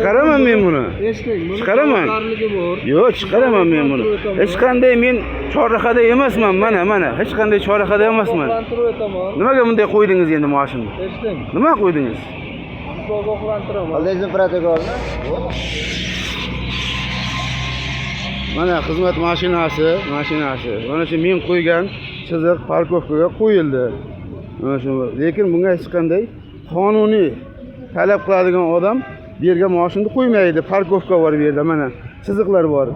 Chiqaraman men buni. Chiqaraman. Yo'q, chiqaraman men buni. Hech qanday men chorrahada emasman, mana. Hech qanday chorrahada emasman. Nimaga bunday qo'ydingiz endi mashinani? Nima qo'ydingiz? Qaldaysiz protokolni? Mana xizmat mashinasi. Mana shu men qo'ygan chiziq parkovkaga qo'yildi. Mana shu. Lekin bunga hech qanday qonuniy talab qiladigan odam bu yerga mashinani qo'ymaydi. Parkovka bor bu yerda, mana chiziqlar bor.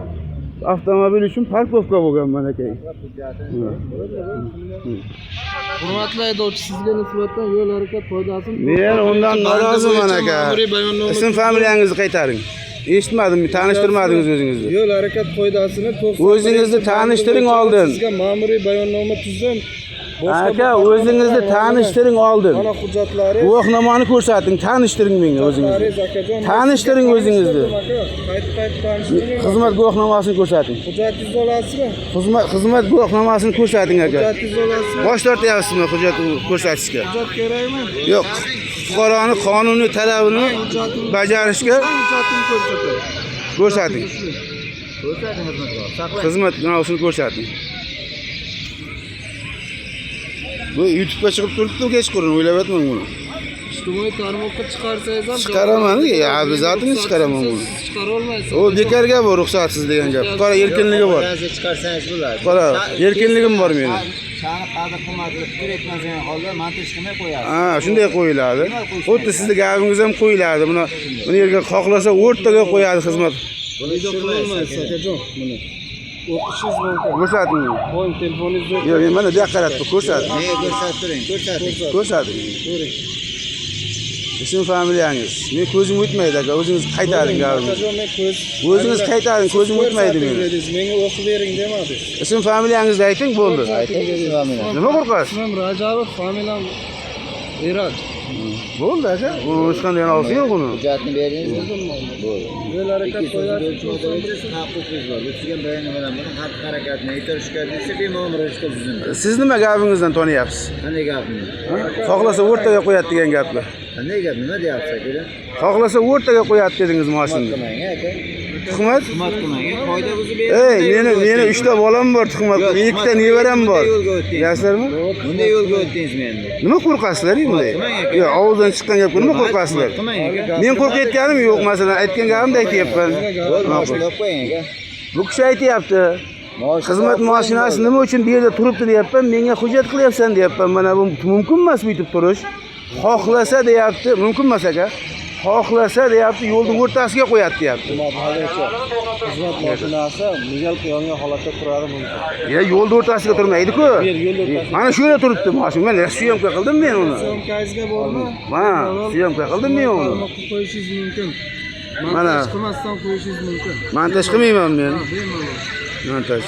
Avtomobil uchun parkovka bo'lgan mana keyin. Hurmatli haydovchi, sizga nisbatan yo'l harakat qoidasini Men undan noroziman aka. Ism familiyangizni qaytaring. Eshitmadim, tanishtirmadingiz o'zingizni. Yo'l harakat qoidasini O'zingizni tanishtiring oldin. Sizga ma'muriy bayonnoma tuzdim. Aka, o'zingizni tanishtiring oldin. Mana hujjatlari. Guvohnomani ko'rsating, tanishtiring menga o'zingizni. Tanishtiring o'zingizni. Qayt tanishtiring. Xizmat guvohnomasini ko'rsating. Hujjatingizni olasizmi? Xizmat guvohnomasini ko'rsating aka. Hujjatingizni olasizmi? Bosh tortyapsizmi hujjat ko'rsatishga? Hujjat kerakmi? Yo'q. Fuqaroning qonuniy talabini bajarishga ko'rsating. Xizmat guvohnomasini ko'rsating. Bu YouTube'ga chiqib turibdi kechqurun, o'ylayapman buni. Ijtimoiy tarmoqqa chiqarsangiz ham Chiqaraman, obязательно chiqaraman buni. Chiqara olmaysiz. O bekarga bu ruxsatsiz degan gap. Qora erkinligi bor. Chiqarsangiz bo'ladi. Qora erkinligim bor mening. Shani qadr qimmatli fikr etmagan holda montaj qilmay qo'yasiz. Ha, shunday qo'yiladi. Xuddi sizning gapingiz ham qo'yiladi. Buni yerga xohlasa o'rtaga qo'yadi xizmat. Buni tushunolmaysiz akajon. Buni o'qishingiz mumkin. Ko'rsating. Qo'ying telefoningizni. Yo'q, men mana bu yoqqa qaratib ko'rsating. Nega ko'rsating? Ko'rsating. Ko'ring. Ism familiyangiz. Men ko'zim o'tmaydi aka, o'zingiz qaytaring gapni. Akajon, men O'zingiz qaytaring, ko'zim o'tmaydi meni. Menga o'qib bering demadingiz. Ism familiyangizni ayting, bo'ldi. Nima qo'rqasiz? Ismim Rajabov, familiyam Eraj. Bo'ldi aka. U hech qanday olsa yo'q uni. Hujjatni beringiz. Bo'ldi. Yo'l harakat qoidasi huquqingiz bor. O'tgan bayonnomalar bilan xatti harakatni yetirishga desa bemalol ravishda buziladi. Siz nima gapingizdan tonyapsiz? Qanday gapni? Xohlasa o'rtaga qo'yadi degan gaplar. Qanday gap? Nima deyapsiz aka? Xohlasa o'rtaga qo'yadi dedingiz mashinani. Qilmang aka. Tuhmat? Tuhmat qilmang. Qoida buzib bering. Meni 3 ta bolam bor, tuhmat. 2 ta nevaram bor. Bilasizlarmi? Bunday yo'lga o'tdingizmi endi? Nima qo'rqasizlar bunday? Yo'q, og'izdan chiqqan gapga nima qo'rqasizlar? Men qo'rqayotganim yo'q, masalan, aytgan gapimni aytyapman. Qo'yib qo'ying aka. Bu kishi aytyapti. Xizmat mashinasi nima uchun bu yerda turibdi deyapman, menga hujjat qilyapsan deyapman. Mana bu mumkin emas bu yetib turish. Xohlasa deyapti, mumkin emas aka. Xohlasa deyapti, yo'lning o'rtasiga qo'yadi deyapti. Xizmat mashinasi migal yongan holatda turadi mumkin. Ya yo'lning o'rtasiga turmaydi-ku. Mana shu yerda turibdi mashina. Men syomka qildim men uni. Syomkangizga bormi? Ha, syomka qildim men uni. Qo'yishingiz mumkin. Mana Montaj qilmasdan qo'yishingiz mumkin. montaj qilmayman men. Bemalol. Montaj.